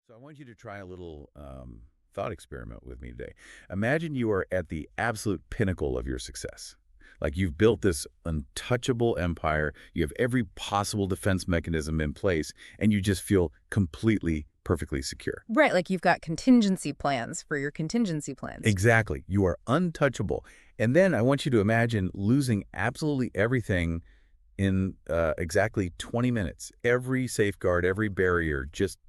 So I want you to try a little thought experiment with me today. Imagine you are at the absolute pinnacle of your success. Like you've built this untouchable empire, you have every possible defense mechanism in place, and you just feel completely, perfectly secure. Right, like you've got contingency plans for your contingency plans. Exactly. You are untouchable. And then I want you to imagine losing absolutely everything in exactly 20 minutes. Every safeguard, every barrier just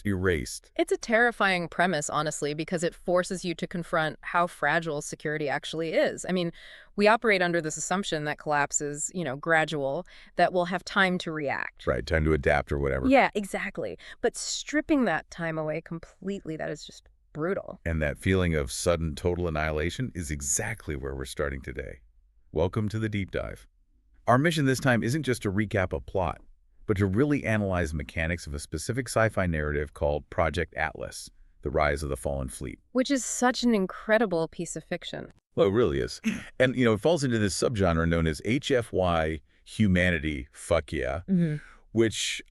erased. It's a terrifying premise, honestly, because it forces you to confront how fragile security actually is. I mean, we operate under this assumption that collapse is, gradual, that we'll have time to react. Right, time to adapt or whatever. Yeah, exactly. But stripping that time away completely, that is just brutal. And that feeling of sudden total annihilation is exactly where we're starting today. Welcome to the deep dive. Our mission this time isn't just to recap a plot, but to really analyze the mechanics of a specific sci-fi narrative called Project Atlas, The Rise of the Fallen Fleet. Which is such an incredible piece of fiction. Well, it really is. And, it falls into this subgenre known as HFY humanity, fuck yeah, which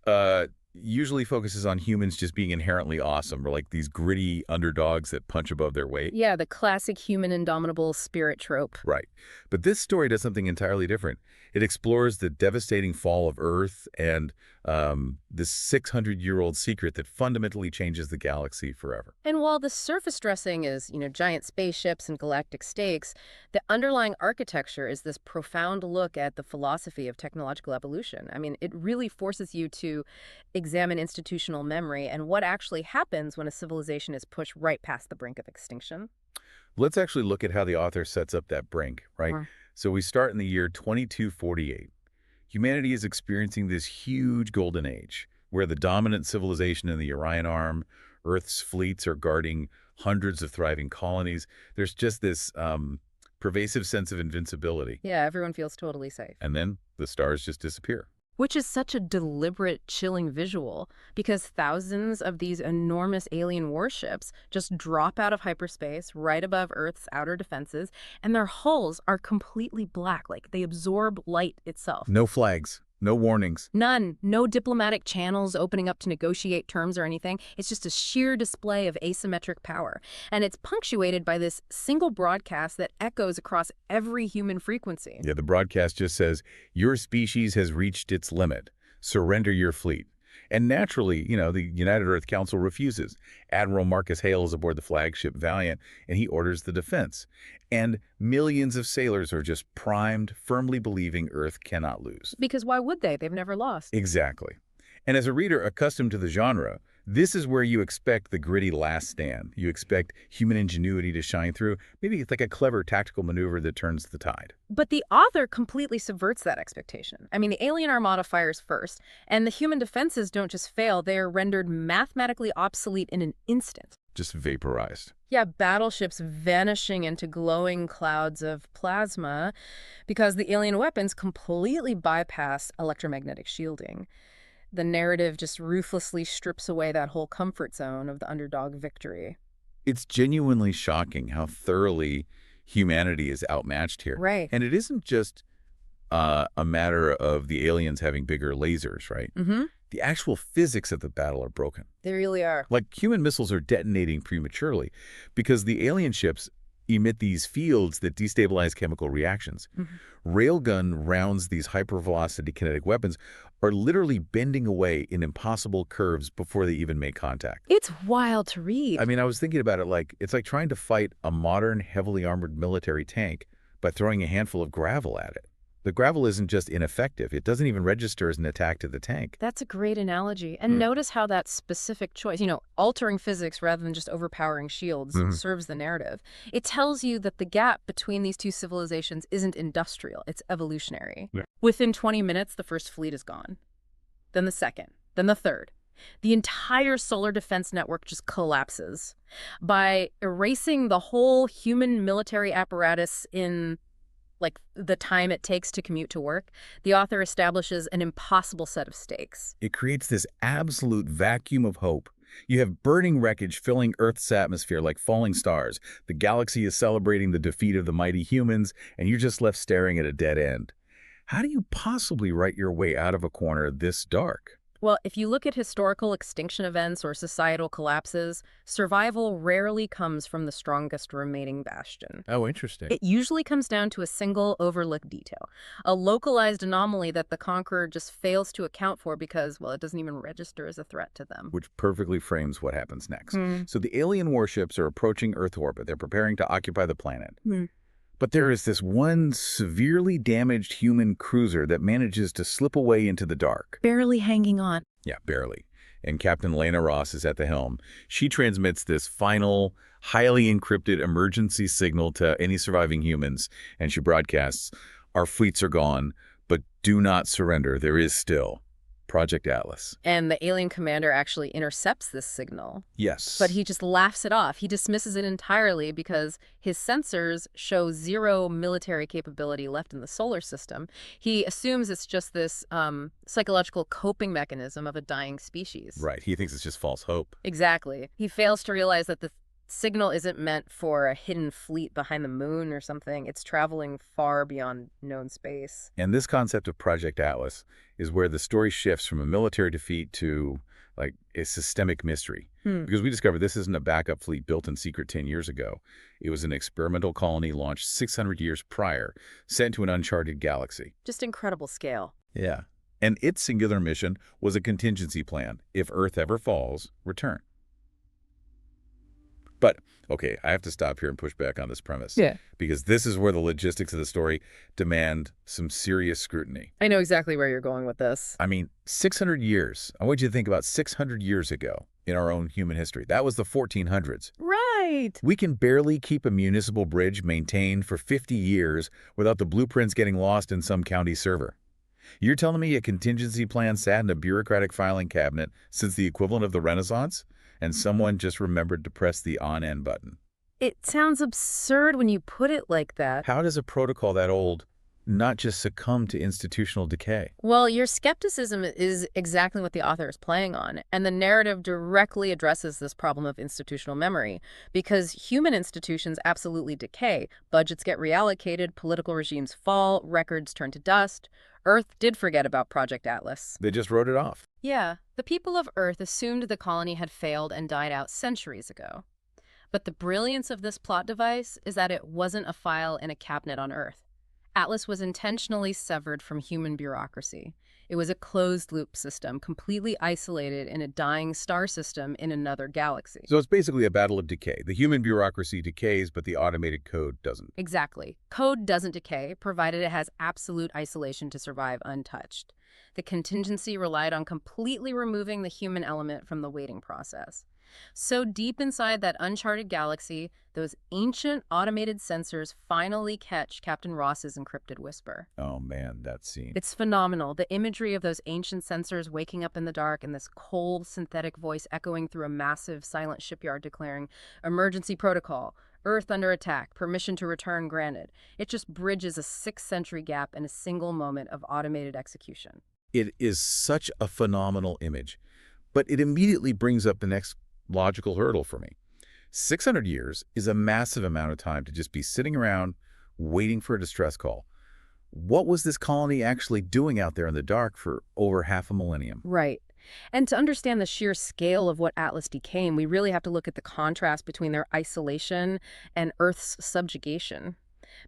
usually focuses on humans just being inherently awesome, or like these gritty underdogs that punch above their weight. Yeah, the classic human indomitable spirit trope. Right. But this story does something entirely different. It explores the devastating fall of Earth and this 600-year-old secret that fundamentally changes the galaxy forever. And while the surface dressing is, giant spaceships and galactic stakes, the underlying architecture is this profound look at the philosophy of technological evolution. I mean, it really forces you to examine institutional memory and what actually happens when a civilization is pushed right past the brink of extinction. Let's actually look at how the author sets up that brink, right? So we start in the year 2248. Humanity is experiencing this huge golden age where the dominant civilization in the Orion Arm, Earth's fleets are guarding hundreds of thriving colonies. There's just this pervasive sense of invincibility. Yeah, everyone feels totally safe. And then the stars just disappear. Which is such a deliberate, chilling visual, because thousands of these enormous alien warships just drop out of hyperspace right above Earth's outer defenses, and their hulls are completely black, like they absorb light itself. No flags, no warnings. None. No diplomatic channels opening up to negotiate terms or anything. It's just a sheer display of asymmetric power. And it's punctuated by this single broadcast that echoes across every human frequency. Yeah, the broadcast just says, your species has reached its limit. Surrender your fleet. And naturally, the United Earth Council refuses. Admiral Marcus Hale is aboard the flagship Valiant, and he orders the defense. And millions of sailors are just primed, firmly believing Earth cannot lose. Because why would they? They've never lost. Exactly. And as a reader accustomed to the genre, this is where you expect the gritty last stand. You expect human ingenuity to shine through. Maybe it's like a clever tactical maneuver that turns the tide. But the author completely subverts that expectation. I mean, the alien armada fires first, and the human defenses don't just fail, they are rendered mathematically obsolete in an instant. Just vaporized. Yeah, battleships vanishing into glowing clouds of plasma because the alien weapons completely bypass electromagnetic shielding. The narrative just ruthlessly strips away that whole comfort zone of the underdog victory. It's genuinely shocking how thoroughly humanity is outmatched here. Right. And it isn't just a matter of the aliens having bigger lasers, right? The actual physics of the battle are broken. They really are. Like human missiles are detonating prematurely because the alien ships emit these fields that destabilize chemical reactions. Railgun rounds, these hypervelocity kinetic weapons, are literally bending away in impossible curves before they even make contact. It's wild to read. I mean, I was thinking about it like, it's like trying to fight a modern, heavily armored military tank by throwing a handful of gravel at it. The gravel isn't just ineffective, it doesn't even register as an attack to the tank. That's a great analogy. And notice how that specific choice, altering physics rather than just overpowering shields, serves the narrative. It tells you that the gap between these two civilizations isn't industrial, it's evolutionary. Yeah. Within 20 minutes, the first fleet is gone. Then the second, then the third. The entire solar defense network just collapses. By erasing the whole human military apparatus in the time it takes to commute to work, the author establishes an impossible set of stakes. It creates this absolute vacuum of hope. You have burning wreckage filling Earth's atmosphere like falling stars. The galaxy is celebrating the defeat of the mighty humans, and you're just left staring at a dead end. How do you possibly write your way out of a corner this dark? Well, if you look at historical extinction events or societal collapses, survival rarely comes from the strongest remaining bastion. Oh, interesting. It usually comes down to a single overlooked detail, a localized anomaly that the conqueror just fails to account for because, well, it doesn't even register as a threat to them. Which perfectly frames what happens next. Hmm. So the alien warships are approaching Earth orbit. They're preparing to occupy the planet. But there is this one severely damaged human cruiser that manages to slip away into the dark. Barely hanging on. Yeah, barely. And Captain Lena Ross is at the helm. She transmits this final, highly encrypted emergency signal to any surviving humans, and she broadcasts, "Our fleets are gone, but do not surrender. There is still Project Atlas." And the alien commander actually intercepts this signal. Yes. But he just laughs it off. He dismisses it entirely because his sensors show zero military capability left in the solar system. He assumes it's just this psychological coping mechanism of a dying species. Right. He thinks it's just false hope. Exactly. He fails to realize that the signal isn't meant for a hidden fleet behind the moon or something. It's traveling far beyond known space. And this concept of Project Atlas is where the story shifts from a military defeat to, like, a systemic mystery. Because we discovered this isn't a backup fleet built in secret 10 years ago. It was an experimental colony launched 600 years prior, sent to an uncharted galaxy. Just incredible scale. Yeah. And its singular mission was a contingency plan. If Earth ever falls, return. But, okay, I have to stop here and push back on this premise. Yeah. Because this is where the logistics of the story demand some serious scrutiny. I know exactly where you're going with this. I mean, 600 years. I want you to think about 600 years ago in our own human history. That was the 1400s. Right. We can barely keep a municipal bridge maintained for 50 years without the blueprints getting lost in some county server. You're telling me a contingency plan sat in a bureaucratic filing cabinet since the equivalent of the Renaissance? And someone just remembered to press the on-end button. It sounds absurd when you put it like that. How does a protocol that old not just succumb to institutional decay? Well, your skepticism is exactly what the author is playing on, and the narrative directly addresses this problem of institutional memory, because human institutions absolutely decay. Budgets get reallocated, political regimes fall, records turn to dust. Earth did forget about Project Atlas. They just wrote it off. Yeah, the people of Earth assumed the colony had failed and died out centuries ago. But the brilliance of this plot device is that it wasn't a file in a cabinet on Earth. Atlas was intentionally severed from human bureaucracy. It was a closed-loop system, completely isolated in a dying star system in another galaxy. So it's basically a battle of decay. The human bureaucracy decays, but the automated code doesn't. Exactly. Code doesn't decay, provided it has absolute isolation to survive untouched. The contingency relied on completely removing the human element from the waiting process. So deep inside that uncharted galaxy, those ancient automated sensors finally catch Captain Ross's encrypted whisper. Oh man, that scene. It's phenomenal. The imagery of those ancient sensors waking up in the dark and this cold synthetic voice echoing through a massive silent shipyard declaring, "Emergency protocol. Earth under attack. Permission to return granted." It just bridges a 6th century gap in a single moment of automated execution. It is such a phenomenal image, but it immediately brings up the next logical hurdle for me. 600 years is a massive amount of time to just be sitting around waiting for a distress call. What was this colony actually doing out there in the dark for over half a millennium? Right. And to understand the sheer scale of what Atlas became, we really have to look at the contrast between their isolation and Earth's subjugation.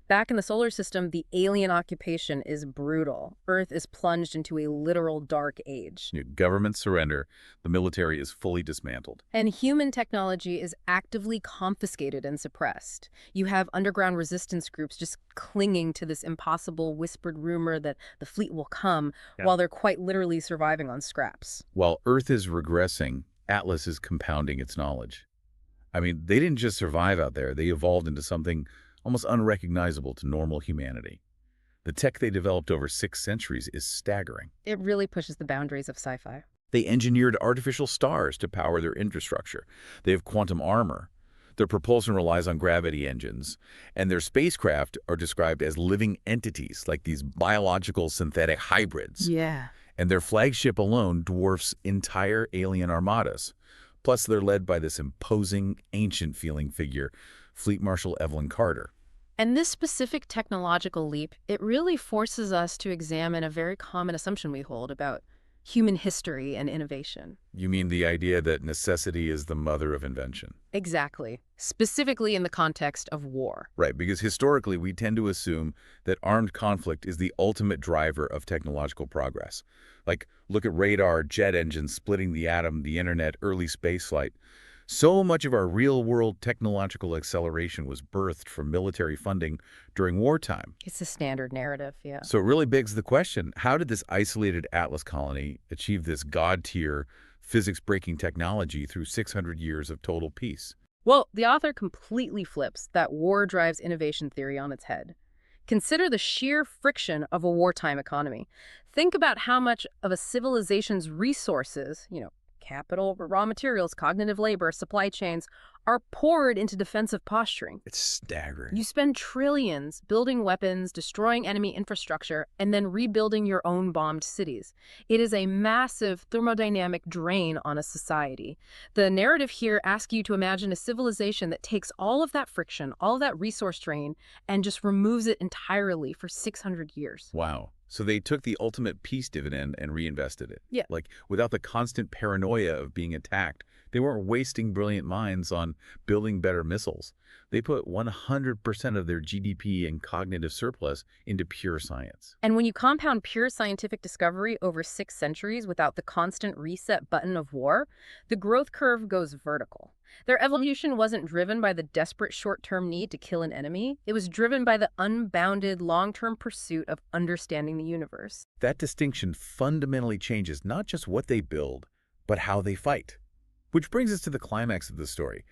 Back in the solar system, the alien occupation is brutal. Earth is plunged into a literal dark age. Government surrender, the military is fully dismantled. And human technology is actively confiscated and suppressed. You have underground resistance groups just clinging to this impossible whispered rumor that the fleet will come, while they're quite literally surviving on scraps. While Earth is regressing, Atlas is compounding its knowledge. I mean, they didn't just survive out there, they evolved into something almost unrecognizable to normal humanity. The tech they developed over 6 centuries is staggering. It really pushes the boundaries of sci-fi. They engineered artificial stars to power their infrastructure. They have quantum armor. Their propulsion relies on gravity engines. And their spacecraft are described as living entities, like these biological synthetic hybrids. Yeah. And their flagship alone dwarfs entire alien armadas. Plus, they're led by this imposing, ancient-feeling figure, Fleet Marshal Evelyn Carter. And this specific technological leap, it really forces us to examine a very common assumption we hold about human history and innovation. You mean the idea that necessity is the mother of invention? Exactly. Specifically in the context of war. Right, because historically we tend to assume that armed conflict is the ultimate driver of technological progress. Like, look at radar, jet engines splitting the atom, the internet, early spaceflight. So much of our real-world technological acceleration was birthed from military funding during wartime. It's a standard narrative, yeah. So it really begs the question, how did this isolated Atlas colony achieve this god-tier, physics-breaking technology through 600 years of total peace? Well, the author completely flips that war drives innovation theory on its head. Consider the sheer friction of a wartime economy. Think about how much of a civilization's resources, capital, raw materials, cognitive labor, supply chains, are poured into defensive posturing. It's staggering. You spend trillions building weapons, destroying enemy infrastructure, and then rebuilding your own bombed cities. It is a massive thermodynamic drain on a society. The narrative here asks you to imagine a civilization that takes all of that friction, all of that resource drain, and just removes it entirely for 600 years. Wow. So they took the ultimate peace dividend and reinvested it. Yeah. Like, without the constant paranoia of being attacked, they weren't wasting brilliant minds on building better missiles. They put 100% of their GDP and cognitive surplus into pure science. And when you compound pure scientific discovery over 6 centuries without the constant reset button of war, the growth curve goes vertical. Their evolution wasn't driven by the desperate short-term need to kill an enemy. It was driven by the unbounded long-term pursuit of understanding the universe. That distinction fundamentally changes not just what they build, but how they fight. Which brings us to the climax of the story.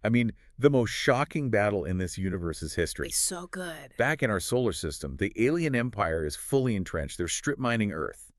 I mean, the most shocking battle in this universe's history. It's so good. Back in our solar system, the alien empire is fully entrenched. They're strip mining Earth.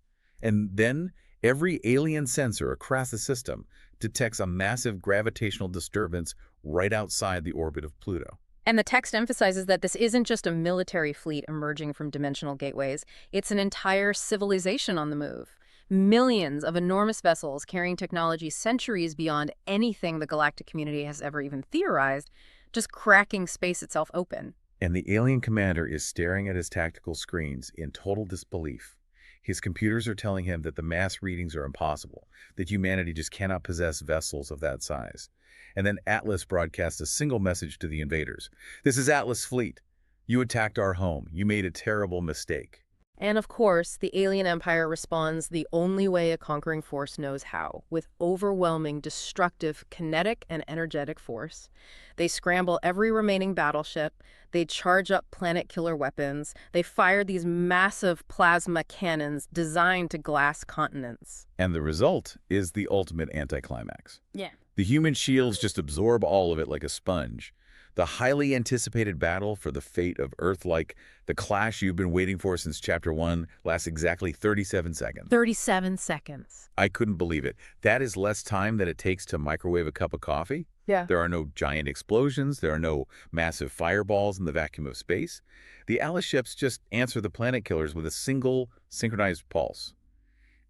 And then every alien sensor across the system detects a massive gravitational disturbance right outside the orbit of Pluto. And the text emphasizes that this isn't just a military fleet emerging from dimensional gateways. It's an entire civilization on the move. Millions of enormous vessels carrying technology centuries beyond anything the galactic community has ever even theorized, just cracking space itself open. And the alien commander is staring at his tactical screens in total disbelief. His computers are telling him that the mass readings are impossible, that humanity just cannot possess vessels of that size. And then Atlas broadcasts a single message to the invaders. This is Atlas Fleet. You attacked our home. You made a terrible mistake. And of course, the alien empire responds the only way a conquering force knows how, with overwhelming, destructive, kinetic and energetic force. They scramble every remaining battleship, they charge up planet-killer weapons, they fire these massive plasma cannons designed to glass continents. And the result is the ultimate anticlimax. Yeah. The human shields just absorb all of it like a sponge. The highly anticipated battle for the fate of Earth, like the clash you've been waiting for since Chapter 1, lasts exactly 37 seconds. 37 seconds. I couldn't believe it. That is less time than it takes to microwave a cup of coffee. Yeah. There are no giant explosions. There are no massive fireballs in the vacuum of space. The Atlas ships just answer the planet killers with a single synchronized pulse.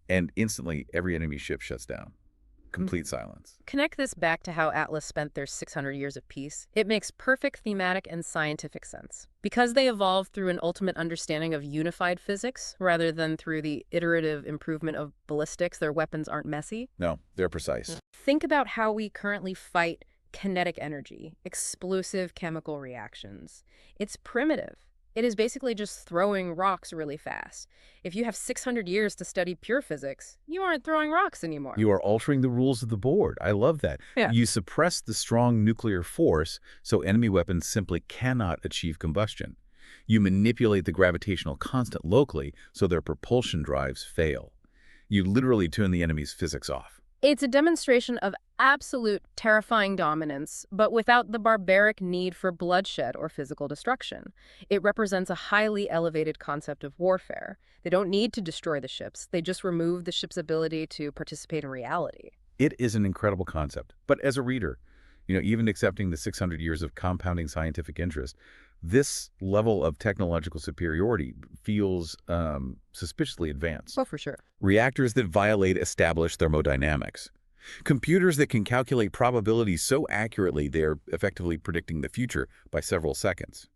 And instantly, every enemy ship shuts down. Complete silence. Connect this back to how Atlas spent their 600 years of peace. It makes perfect thematic and scientific sense. Because they evolved through an ultimate understanding of unified physics, rather than through the iterative improvement of ballistics, their weapons aren't messy. No, they're precise. Think about how we currently fight kinetic energy, explosive chemical reactions. It's primitive. It is basically just throwing rocks really fast. If you have 600 years to study pure physics, you aren't throwing rocks anymore. You are altering the rules of the board. I love that. Yeah. You suppress the strong nuclear force so enemy weapons simply cannot achieve combustion. You manipulate the gravitational constant locally so their propulsion drives fail. You literally turn the enemy's physics off. It's a demonstration of absolute terrifying dominance, but without the barbaric need for bloodshed or physical destruction. It represents a highly elevated concept of warfare. They don't need to destroy the ships. They just remove the ship's ability to participate in reality. It is an incredible concept. But as a reader, even accepting the 600 years of compounding scientific interest, this level of technological superiority feels suspiciously advanced. Well, for sure. Reactors that violate established thermodynamics. Computers that can calculate probabilities so accurately they're effectively predicting the future by several seconds.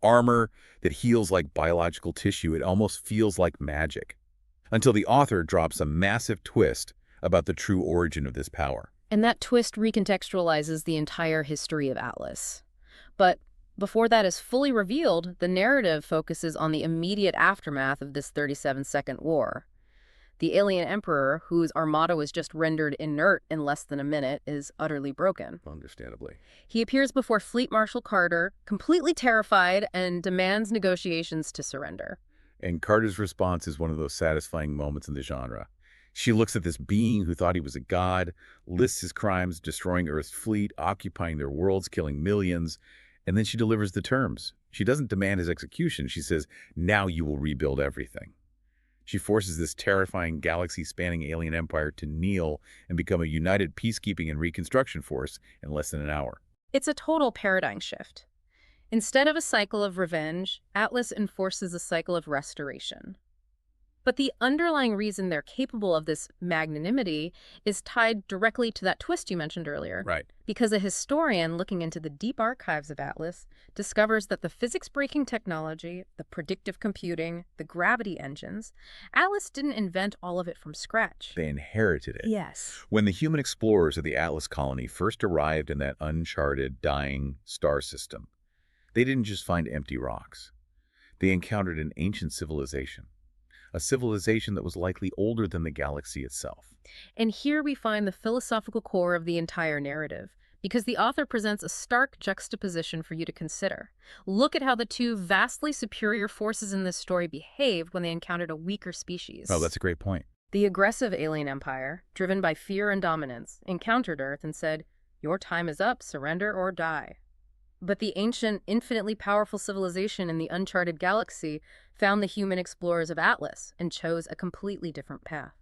Armor that heals like biological tissue. It almost feels like magic. until the author drops a massive twist about the true origin of this power. And that twist recontextualizes the entire history of Atlas. But before that is fully revealed, the narrative focuses on the immediate aftermath of this 37-second war. The alien emperor, whose armada was just rendered inert in less than a minute, is utterly broken. Understandably. He appears before Fleet Marshal Carter, completely terrified, and demands negotiations to surrender. And Carter's response is one of those satisfying moments in the genre. She looks at this being who thought he was a god, lists his crimes, destroying Earth's fleet, occupying their worlds, killing millions, and then she delivers the terms. She doesn't demand his execution. She says, now you will rebuild everything. She forces this terrifying galaxy-spanning alien empire to kneel and become a united peacekeeping and reconstruction force in less than an hour. It's a total paradigm shift. Instead of a cycle of revenge, Atlas enforces a cycle of restoration. But the underlying reason they're capable of this magnanimity is tied directly to that twist you mentioned earlier. Right. Because a historian looking into the deep archives of Atlas discovers that the physics-breaking technology, the predictive computing, the gravity engines, Atlas didn't invent all of it from scratch. They inherited it. Yes. When the human explorers of the Atlas colony first arrived in that uncharted, dying star system, they didn't just find empty rocks. They encountered an ancient civilization. A civilization that was likely older than the galaxy itself. And here we find the philosophical core of the entire narrative, because the author presents a stark juxtaposition for you to consider. Look at how the two vastly superior forces in this story behaved when they encountered a weaker species. Oh, that's a great point. The aggressive alien empire, driven by fear and dominance, encountered Earth and said, "Your time is up, surrender or die." But the ancient, infinitely powerful civilization in the uncharted galaxy found the human explorers of Atlas and chose a completely different path.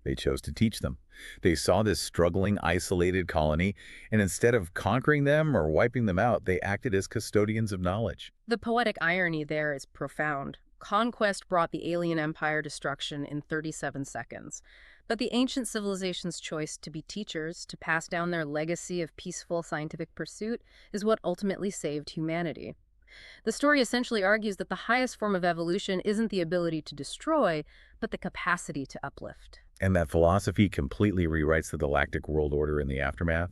They chose to teach them. They saw this struggling, isolated colony, and instead of conquering them or wiping them out, they acted as custodians of knowledge. The poetic irony there is profound. Conquest brought the alien empire destruction in 37 seconds. But the ancient civilization's choice to be teachers, to pass down their legacy of peaceful scientific pursuit, is what ultimately saved humanity. The story essentially argues that the highest form of evolution isn't the ability to destroy, but the capacity to uplift. And that philosophy completely rewrites the galactic world order in the aftermath.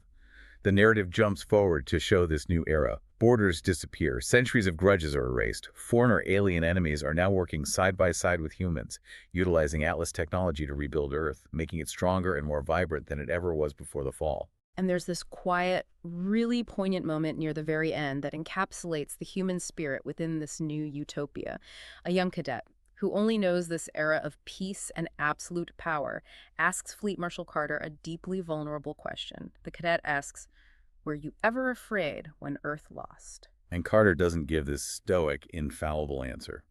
The narrative jumps forward to show this new era. Borders disappear, centuries of grudges are erased, foreign alien enemies are now working side by side with humans, utilizing Atlas technology to rebuild Earth, making it stronger and more vibrant than it ever was before the fall. And there's this quiet, really poignant moment near the very end that encapsulates the human spirit within this new utopia. A young cadet, who only knows this era of peace and absolute power, asks Fleet Marshal Carter a deeply vulnerable question. The cadet asks, "Were you ever afraid when Earth lost?" And Carter doesn't give this stoic, infallible answer.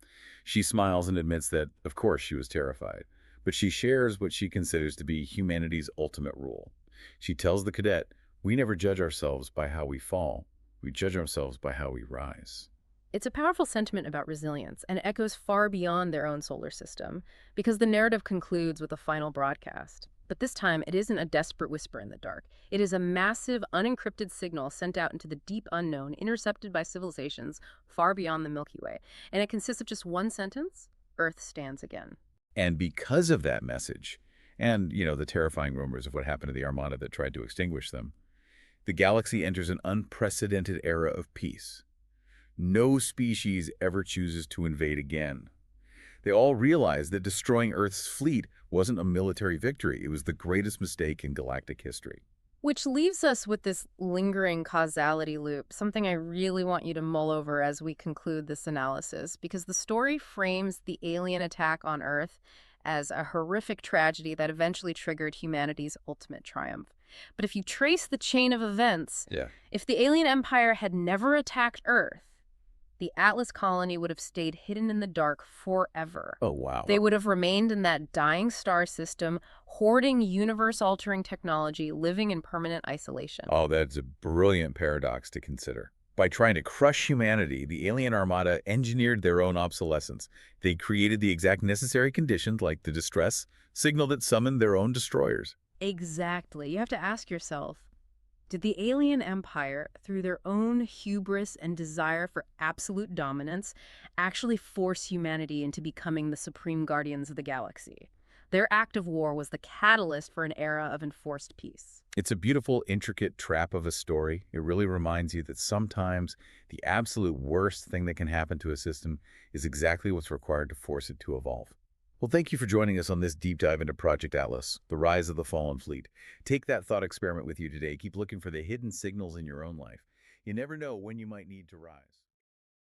She smiles and admits that, of course, she was terrified, but she shares what she considers to be humanity's ultimate rule. She tells the cadet, "We never judge ourselves by how we fall. We judge ourselves by how we rise." It's a powerful sentiment about resilience, and it echoes far beyond their own solar system, because the narrative concludes with a final broadcast. But this time, it isn't a desperate whisper in the dark. It is a massive, unencrypted signal sent out into the deep unknown, intercepted by civilizations far beyond the Milky Way. And it consists of just one sentence: Earth stands again. And because of that message, and, the terrifying rumors of what happened to the Armada that tried to extinguish them, the galaxy enters an unprecedented era of peace. No species ever chooses to invade again. They all realize that destroying Earth's fleet wasn't a military victory. It was the greatest mistake in galactic history. Which leaves us with this lingering causality loop, something I really want you to mull over as we conclude this analysis, because the story frames the alien attack on Earth as a horrific tragedy that eventually triggered humanity's ultimate triumph. But if you trace the chain of events, if the alien empire had never attacked Earth, the Atlas colony would have stayed hidden in the dark forever. Oh, wow. They would have remained in that dying star system, hoarding universe-altering technology, living in permanent isolation. Oh, that's a brilliant paradox to consider. By trying to crush humanity, the alien armada engineered their own obsolescence. They created the exact necessary conditions, like the distress signal that summoned their own destroyers. Exactly. You have to ask yourself, did the alien empire, through their own hubris and desire for absolute dominance, actually force humanity into becoming the supreme guardians of the galaxy? Their act of war was the catalyst for an era of enforced peace. It's a beautiful, intricate trap of a story. It really reminds you that sometimes the absolute worst thing that can happen to a system is exactly what's required to force it to evolve. Well, thank you for joining us on this deep dive into Project Atlas, the rise of the fallen fleet. Take that thought experiment with you today. Keep looking for the hidden signals in your own life. You never know when you might need to rise.